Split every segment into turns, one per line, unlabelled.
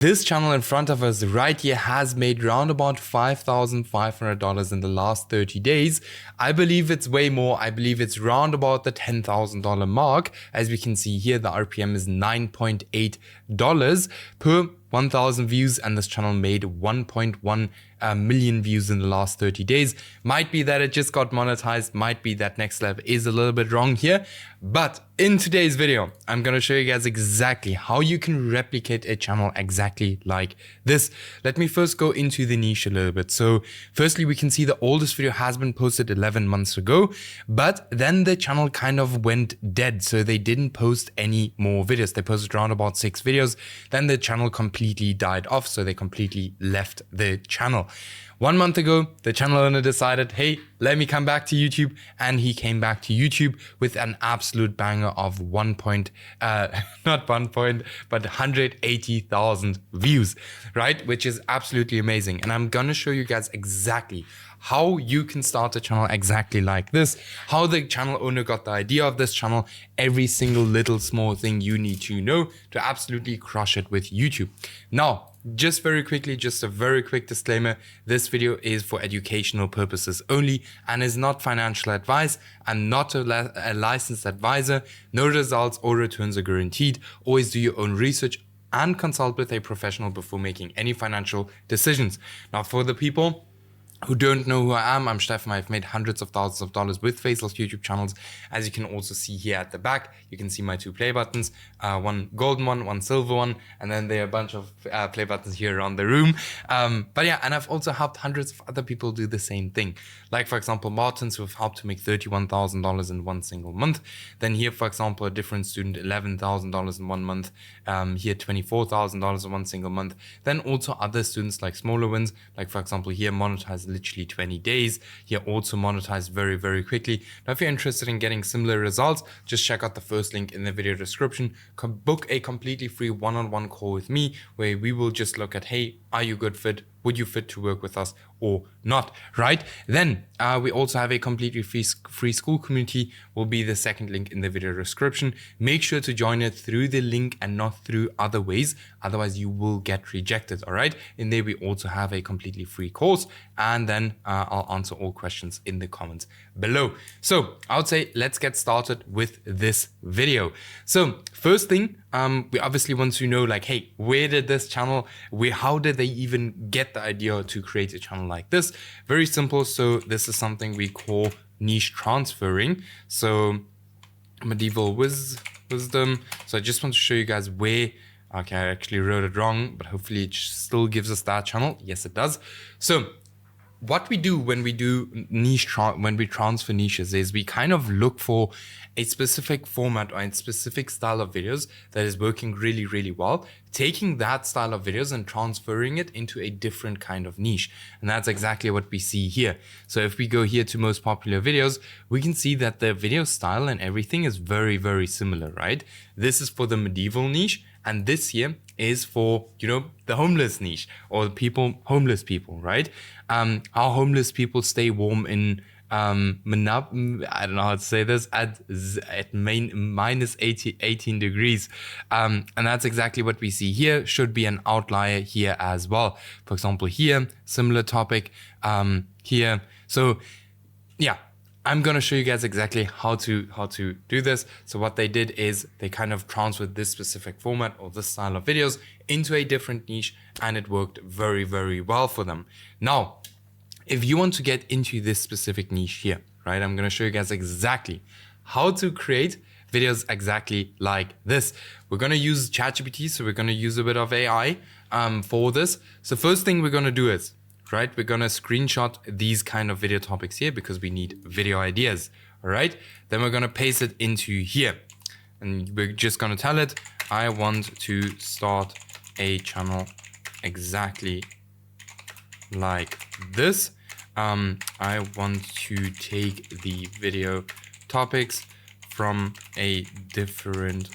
This channel in front of us right here has made round about $5,500 in the last 30 days. I believe it's way more. I believe it's round about the $10,000 mark. As we can see here, the RPM is $9.8 per 1,000 views, and this channel made 1.1 million views in the last 30 days. Might be that it just got monetized, might be that Next Level is a little bit wrong here, but in today's video, I'm going to show you guys exactly how you can replicate a channel exactly like this. Let me first go into the niche a little bit. So firstly, we can see the oldest video has been posted 11 months ago, but then the channel kind of went dead. So they didn't post any more videos. They posted around about 6 videos. Then the channel completely died off. So they completely left the channel. 1 month ago, the channel owner decided, hey, let me come back to YouTube. And he came back to YouTube with an absolute banger of not 1 point, but 180,000 views, right? Which is absolutely amazing. And I'm going to show you guys exactly how you can start a channel exactly like this, how the channel owner got the idea of this channel, every single little small thing you need to know to absolutely crush it with YouTube. Now, just very quickly, just a very quick disclaimer, this video is for educational purposes only and is not financial advice. I'm not a licensed advisor. No results or returns are guaranteed. Always do your own research and consult with a professional before making any financial decisions. Now, for the people who don't know who I am, I'm Steffen. I've made hundreds of thousands of dollars with faceless YouTube channels. As you can also see here at the back, you can see my 2 play buttons, one golden one silver one, and then there are a bunch of play buttons here around the room. But yeah, and I've also helped hundreds of other people do the same thing. Like for example, Martins, who have helped to make $31,000 in 1 single month. Then here, for example, a different student, $11,000 in 1 month. Here, $24,000 in 1 single month. Then also other students like smaller wins, like for example, here monetized literally 20 days. Here also monetized very, very quickly. Now, if you're interested in getting similar results, just check out the first link in the video description. Book a completely free one-on-one call with me where we will just look at, hey, are you a good fit? Would you fit to work with us or not, right? Then we also have a completely free Skool community, will be the second link in the video description. Make sure to join it through the link and not through other ways. Otherwise you will get rejected, all right? In there we also have a completely free course, and then I'll answer all questions in the comments below. So I would say let's get started with this video. So first thing, we obviously want to know like, hey, where did this channel, how did they even get the idea to create a channel like this? Very simple. So this is something we call niche transferring. So medieval wisdom. So I just want to show you guys where, okay, I actually wrote it wrong, but hopefully it still gives us that channel. Yes, it does. So what we do when we do when we transfer niches is we kind of look for a specific format or a specific style of videos that is working really, really well, taking that style of videos and transferring it into a different kind of niche. And that's exactly what we see here. So if we go here to most popular videos, we can see that the video style and everything is very, very similar, right? This is for the medieval niche. And this here is for, you know, the homeless niche or homeless people, right? How homeless people stay warm in, I don't know how to say this, at minus 18 degrees. And that's exactly what we see here. Should be an outlier here as well. For example, here, similar topic here. So yeah. I'm going to show you guys exactly how to do this. So what they did is they kind of transferred this specific format or this style of videos into a different niche, and it worked very, very well for them. Now, if you want to get into this specific niche here, right, I'm going to show you guys exactly how to create videos exactly like this. We're going to use ChatGPT, so we're going to use a bit of AI for this. So first thing we're going to do is, right, we're gonna screenshot these kind of video topics here because we need video ideas, all right? Then we're gonna paste it into here. And we're just gonna tell it, I want to start a channel exactly like this. I want to take the video topics from a different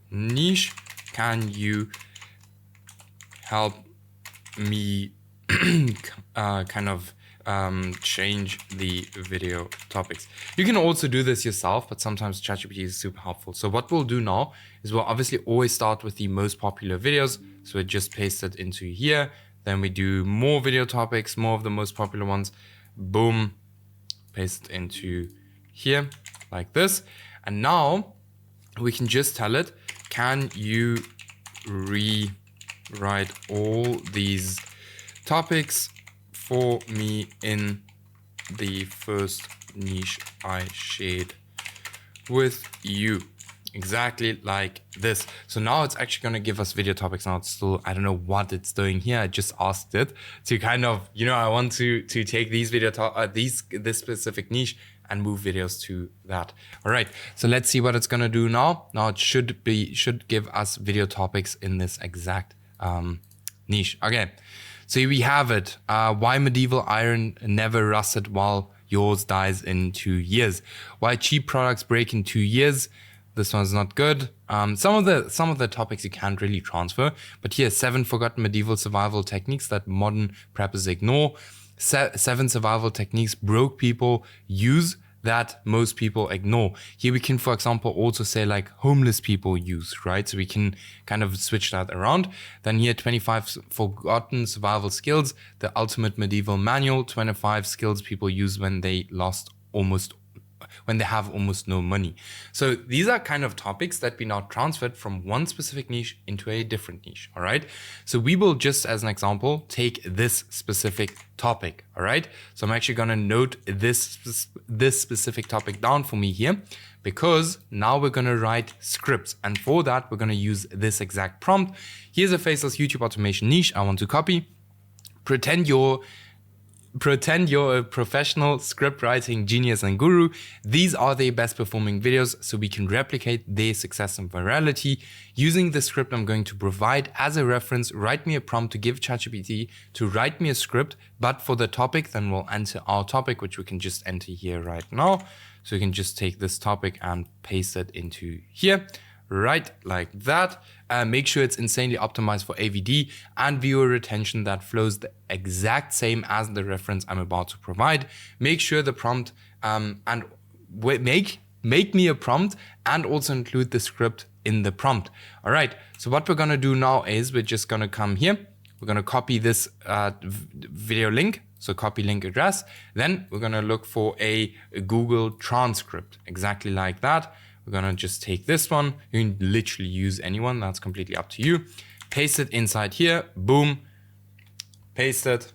niche. Can you help me change the video topics. You can also do this yourself, but sometimes ChatGPT is super helpful. So what we'll do now is we'll obviously always start with the most popular videos. So we just paste it into here. Then we do more video topics, more of the most popular ones. Boom, paste it into here like this. And now we can just tell it, can you rewrite all these topics for me in the first niche I shared with you? Exactly like this. So now it's actually going to give us video topics. Now it's still, I don't know what it's doing here. I just asked it to kind of, you know, I want to take these video this specific niche and move videos to that. All right, so let's see what it's going to do now. Now it should give us video topics in this exact niche. Okay, so here we have it. Why medieval iron never rusted while yours dies in 2 years. Why cheap products break in 2 years. This one's not good. Some of the topics you can't really transfer, but here 7 forgotten medieval survival techniques that modern preppers ignore. 7 survival techniques broke people use that most people ignore. Here we can, for example, also say like homeless people use, right? So we can kind of switch that around. Then here 25 forgotten survival skills, the ultimate medieval manual, 25 skills people use when they have almost no money. So these are kind of topics that we now transferred from one specific niche into a different niche, all right? So we will just, as an example, take this specific topic, all right? So I'm actually gonna note this specific topic down for me here, because now we're gonna write scripts. And for that, we're gonna use this exact prompt. Here's a faceless YouTube automation niche I want to copy. Pretend you're a professional script writing genius and guru. These are their best performing videos, so we can replicate their success and virality. Using the script I'm going to provide as a reference, write me a prompt to give ChatGPT to write me a script, but for the topic, then we'll enter our topic, which we can just enter here right now. So we can just take this topic and paste it into here. Right, like that. Make sure it's insanely optimized for AVD and viewer retention that flows the exact same as the reference I'm about to provide. Make sure the prompt make me a prompt and also include the script in the prompt. All right, so what we're gonna do now is we're just gonna come here. We're gonna copy this video link. So copy link address. Then we're gonna look for a Google transcript, exactly like that. We're gonna just take this one. You can literally use anyone, that's completely up to you. Paste it inside here, boom, paste it.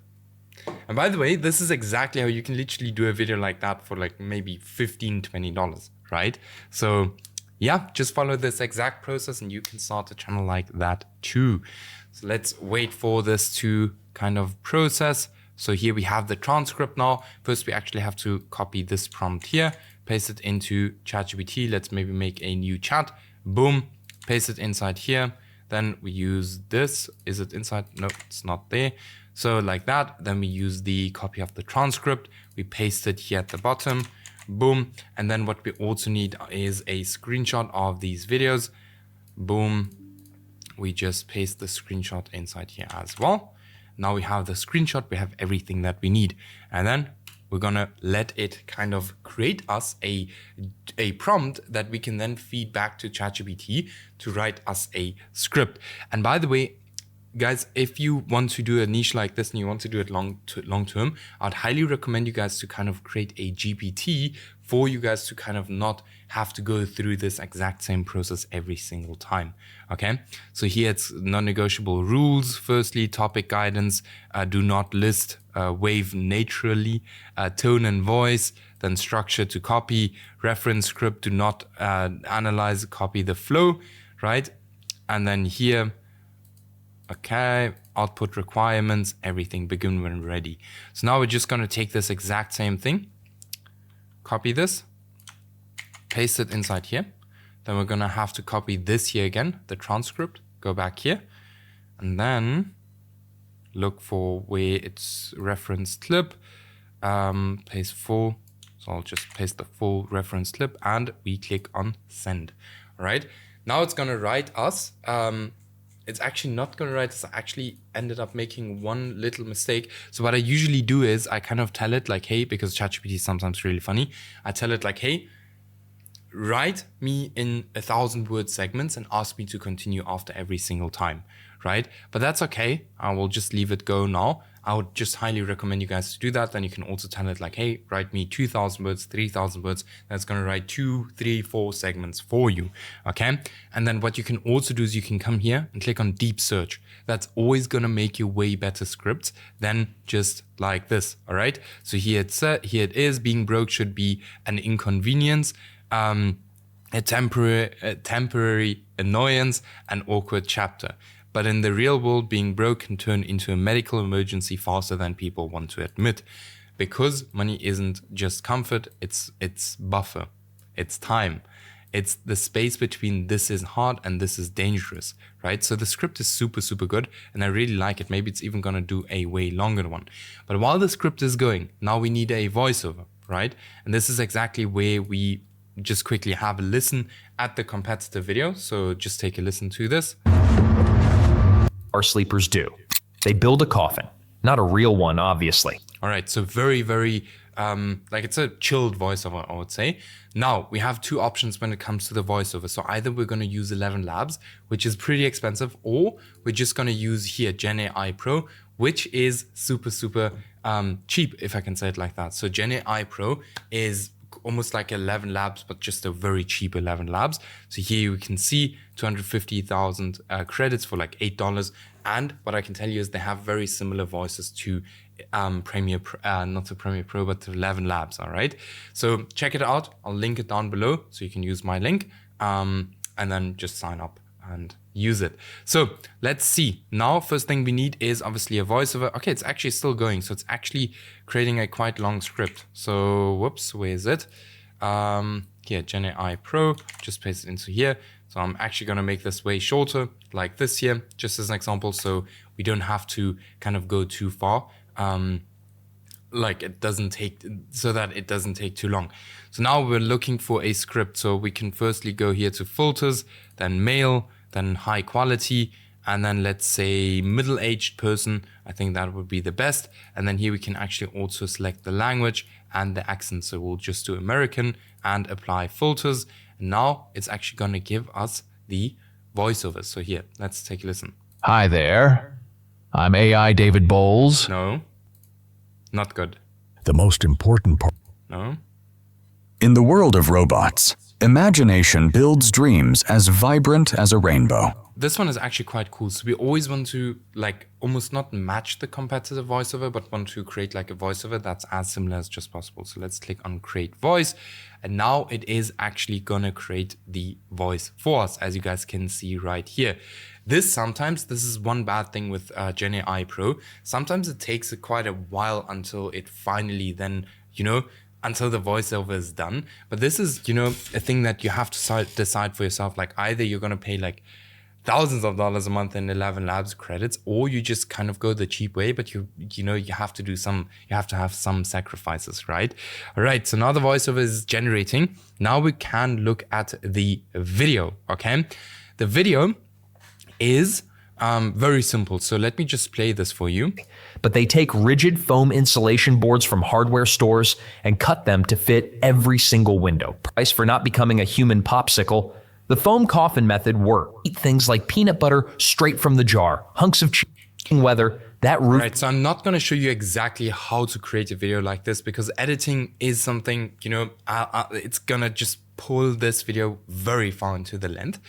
And by the way, this is exactly how you can literally do a video like that for like maybe $15, $20, right? So yeah, just follow this exact process and you can start a channel like that too. So let's wait for this to kind of process. So here we have the transcript now. First, we actually have to copy this prompt here, paste it into ChatGPT. Let's maybe make a new chat. Boom, paste it inside here. Then we use this. Is it inside? No, it's not there. So like that. Then we use the copy of the transcript. We paste it here at the bottom. Boom. And then what we also need is a screenshot of these videos. Boom. We just paste the screenshot inside here as well. Now we have the screenshot, we have everything that we need. And then we're gonna let it kind of create us a prompt that we can then feed back to ChatGPT to write us a script. And by the way, guys, if you want to do a niche like this and you want to do it long term, I'd highly recommend you guys to kind of create a GPT for you guys to kind of not have to go through this exact same process every single time. Okay, so here it's non-negotiable rules. Firstly, topic guidance, do not list, wave naturally, tone and voice, then structure to copy, reference script, do not analyze, copy the flow, right? And then here, okay, output requirements, everything, begin when ready. So now we're just gonna take this exact same thing, copy this, paste it inside here. Then we're gonna have to copy this here again, the transcript, go back here, and then look for where it's reference clip, paste full. So I'll just paste the full reference clip and we click on send. All right, now it's gonna write us it's actually not going to write this. I actually ended up making one little mistake. So what I usually do is I kind of tell it like, hey, because ChatGPT is sometimes really funny. I tell it like, hey, write me in 1,000-word segments and ask me to continue after every single time, right? But that's okay. I will just leave it go now. I would just highly recommend you guys to do that. Then you can also tell it like, hey, write me 2,000 words, 3,000 words. That's going to write 2, 3, 4 segments for you, okay? And then what you can also do is you can come here and click on deep search. That's always going to make you way better scripts than just like this, all right? So here it is, being broke should be an inconvenience, a temporary annoyance, an awkward chapter. But in the real world, being broke can turn into a medical emergency faster than people want to admit. Because money isn't just comfort, it's buffer, it's time. It's the space between this is hard and this is dangerous, right? So the script is super, super good and I really like it. Maybe it's even gonna do a way longer one. But while the script is going, now we need a voiceover, right? And this is exactly where we just quickly have a listen at the competitor video. So just take a listen to this.
Our sleepers do. They build a coffin, not a real one, obviously.
All right, so very, very, like it's a chilled voiceover, I would say. Now, we have two options when it comes to the voiceover. So either we're going to use ElevenLabs, which is pretty expensive, or we're just going to use here GenAIPro, which is super, super cheap, if I can say it like that. So GenAIPro is almost like ElevenLabs, but just a very cheap ElevenLabs. So here you can see 250,000 credits for like $8. And what I can tell you is they have very similar voices to Premiere, not to Premiere Pro, but to ElevenLabs, all right? So check it out. I'll link it down below so you can use my link and then just sign up and use it. So let's see. Now, first thing we need is obviously a voiceover. Okay, it's actually still going. So it's actually creating a quite long script. So whoops, where is it? Here, GenAIPro, just paste it into here. So I'm actually going to make this way shorter like this here, just as an example. So we don't have to kind of go too far. Like it doesn't take, so that it doesn't take too long. So now we're looking for a script. So we can firstly go here to filters, then male, then high quality, and then let's say middle-aged person. I think that would be the best. And then here we can actually also select the language and the accent. So we'll just do American and apply filters. And now it's actually going to give us the voiceovers. So here, let's take a listen.
Hi there. I'm AI David Bowles.
No, not good.
The most important part.
No.
In the world of robots, imagination builds dreams as vibrant as a rainbow.
This one is actually quite cool. So we always want to like almost not match the competitor voiceover, but want to create like a voiceover that's as similar as just possible. So let's click on create voice. And now it is actually gonna create the voice for us, as you guys can see right here. This is one bad thing with GenAIPro. Sometimes it takes quite a while until it finally then, until the voiceover is done. But this is, a thing that you have to decide for yourself. Like either you're gonna pay like thousands of dollars a month in ElevenLabs credits, or you just kind of go the cheap way, but you have to have some sacrifices, right? All right, so now the voiceover is generating. Now we can look at the video, okay? The video is very simple. So let me just play this for you.
But they take rigid foam insulation boards from hardware stores and cut them to fit every single window. Price for not becoming a human popsicle. The foam coffin method works. Eat things like peanut butter straight from the jar, hunks of chicken weather, that roof.
Right, so I'm not going to show you exactly how to create a video like this because editing is something, it's going to just pull this video very far into the length.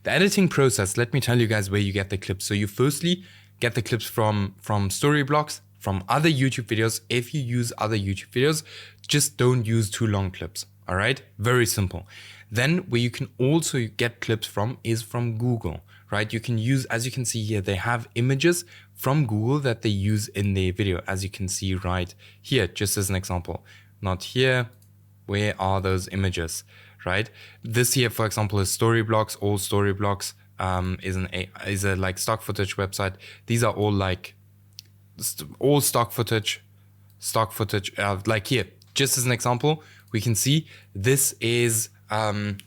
The editing process, let me tell you guys where you get the clips. So you firstly get the clips from Storyblocks, from other YouTube videos. If you use other YouTube videos, just don't use too long clips, all right? Very simple. Then where you can also get clips from is from Google, right? You can use, as you can see here, they have images from Google that they use in their video, as you can see right here, just as an example. Not here, where are those images, right? This here, for example, is Storyblocks. All Storyblocks is a like stock footage website. These are all like all stock footage, like here, just as an example, we can see this is,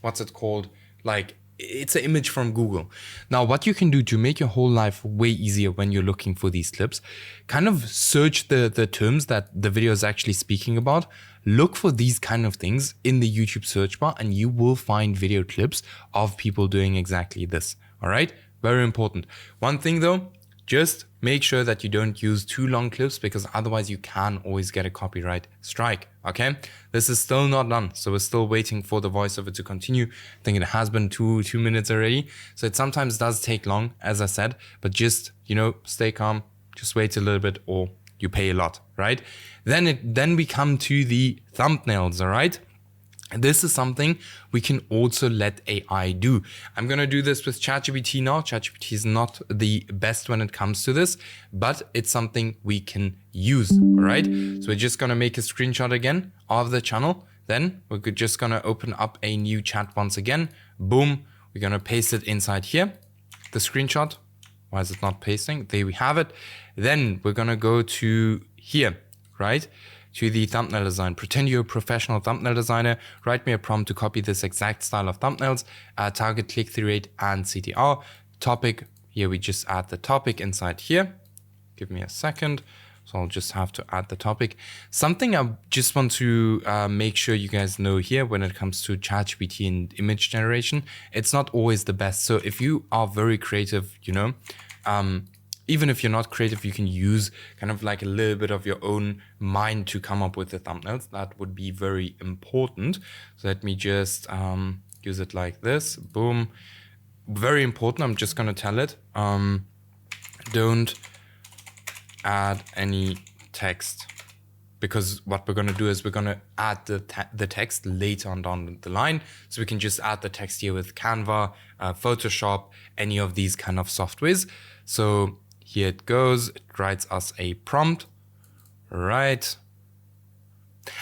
what's it called? Like it's an image from Google. Now, what you can do to make your whole life way easier when you're looking for these clips, kind of search the terms that the video is actually speaking about. Look for these kind of things in the YouTube search bar, and you will find video clips of people doing exactly this. All right, very important. One thing though, just make sure that you don't use too long clips, because otherwise you can always get a copyright strike. Okay, this is still not done, so we're still waiting for the voiceover to continue. I think it has been two minutes already, so it sometimes does take long, as I said, but just, you know, stay calm, just wait a little bit, or you pay a lot, right? Then we come to the thumbnails. All right, this is something we can also let AI do. I'm going to do this with ChatGPT now. ChatGPT is not the best when it comes to this, but it's something we can use. All right. So we're just going to make a screenshot again of the channel. Then we're just going to open up a new chat once again. Boom. We're going to paste it inside here. The screenshot. Why is it not pasting? There we have it. Then we're going to go to here, right? To the thumbnail design. Pretend you're a professional thumbnail designer. Write me a prompt to copy this exact style of thumbnails. Target click-through rate and CTR. Topic, here we just add the topic inside here. Give me a second. So I'll just have to add the topic. Something I just want to make sure you guys know here when it comes to ChatGPT and image generation, it's not always the best. So if you are very creative, you know, even if you're not creative, you can use kind of like a little bit of your own mind to come up with the thumbnails. That would be very important. So let me just use it like this. Boom. Very important. I'm just going to tell it. Don't add any text. Because what we're going to do is we're going to add the text later on down the line. So we can just add the text here with Canva, Photoshop, any of these kind of softwares. So here it goes. It writes us a prompt, right?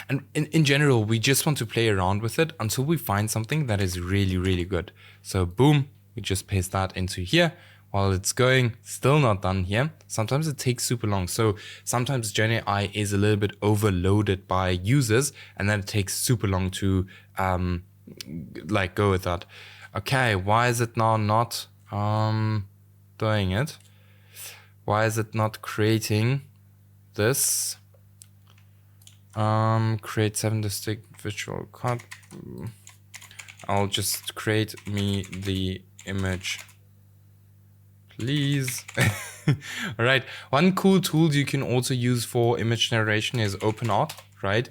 And in general, we just want to play around with it until we find something that is really, really good. So boom, we just paste that into here. While it's going, still not done here. Sometimes it takes super long. So sometimes GenAI is a little bit overloaded by users, and then it takes super long to like go with that. Okay, why is it now not doing it? Why is it not creating this? Create 7 distinct visual cut. I'll just create me the image, please. All right. One cool tool you can also use for image generation is OpenArt, right?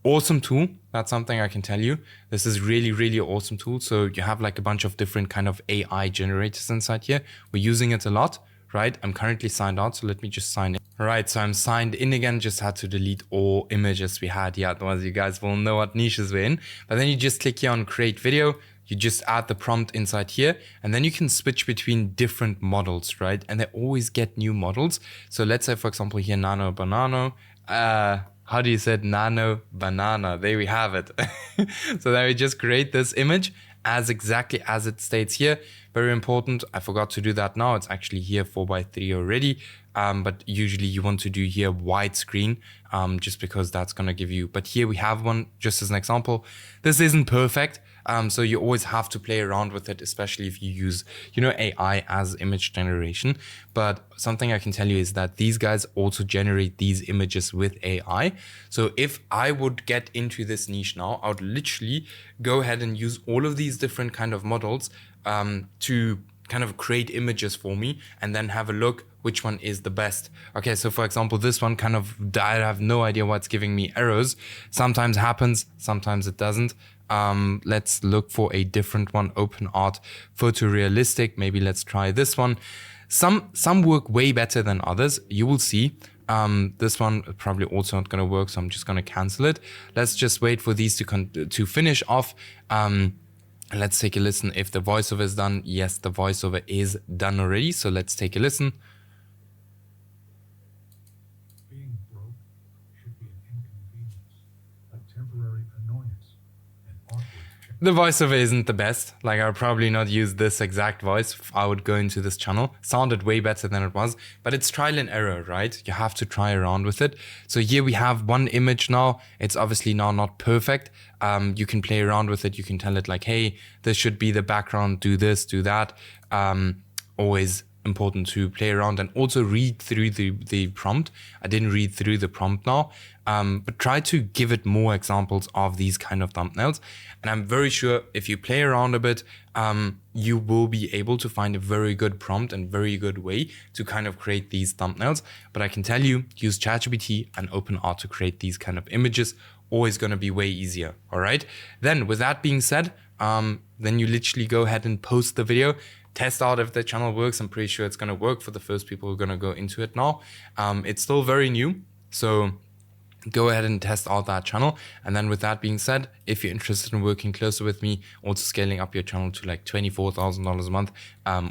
Awesome tool. That's something I can tell you. This is really, really awesome tool. So you have like a bunch of different kind of AI generators inside here. We're using it a lot, right? I'm currently signed out, so let me just sign in. All right, so I'm signed in again. Just had to delete all images we had here. Otherwise, you guys will know what niches we're in. But then you just click here on create video. You just add the prompt inside here, and then you can switch between different models, right? And they always get new models. So let's say, for example, here, nano banana. How do you say it? Nano banana. There we have it. So then we just create this image as exactly as it states here. Very important. I forgot to do that now. It's actually here 4:3 already. But usually you want to do here widescreen, just because that's going to give you, but here we have one just as an example. This isn't perfect. So you always have to play around with it, especially if you use, you know, AI as image generation. But something I can tell you is that these guys also generate these images with AI. So if I would get into this niche now, I would literally go ahead and use all of these different kind of models to kind of create images for me, and then have a look which one is the best. Okay, so for example, this one kind of, I have no idea what's giving me errors. Sometimes happens, sometimes it doesn't. Let's look for a different one. OpenArt photorealistic. Maybe let's try this one. Some work way better than others. You will see. This one probably also not going to work, so I'm just going to cancel it. Let's just wait for these to finish off. Let's take a listen if the voiceover is done. Yes, the voiceover is done already. So let's take a listen.
Being broke should be an inconvenience, a temporary annoyance, an awkward
The voiceover isn't the best. Like, I would probably not use this exact voice if I would go into this channel. Sounded way better than it was, but it's trial and error, right? You have to try around with it. So here we have one image now. It's obviously now not perfect. You can play around with it. You can tell it like, hey, this should be the background, do this, do that. Always important to play around and also read through the prompt. I didn't read through the prompt now, but try to give it more examples of these kind of thumbnails. And I'm very sure if you play around a bit, you will be able to find a very good prompt and very good way to kind of create these thumbnails. But I can tell you, use ChatGPT and OpenArt to create these kind of images. Always going to be way easier. All right. Then with that being said, then you literally go ahead and post the video. Test out if the channel works. I'm pretty sure it's going to work for the first people who are going to go into it now. It's still very new, so go ahead and test out that channel. And then with that being said, if you're interested in working closer with me, also scaling up your channel to like $24,000 a month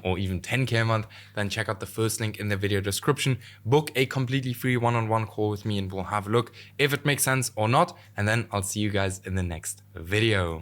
or even 10K a month, then check out the first link in the video description. Book a completely free one-on-one call with me and we'll have a look if it makes sense or not. And then I'll see you guys in the next video.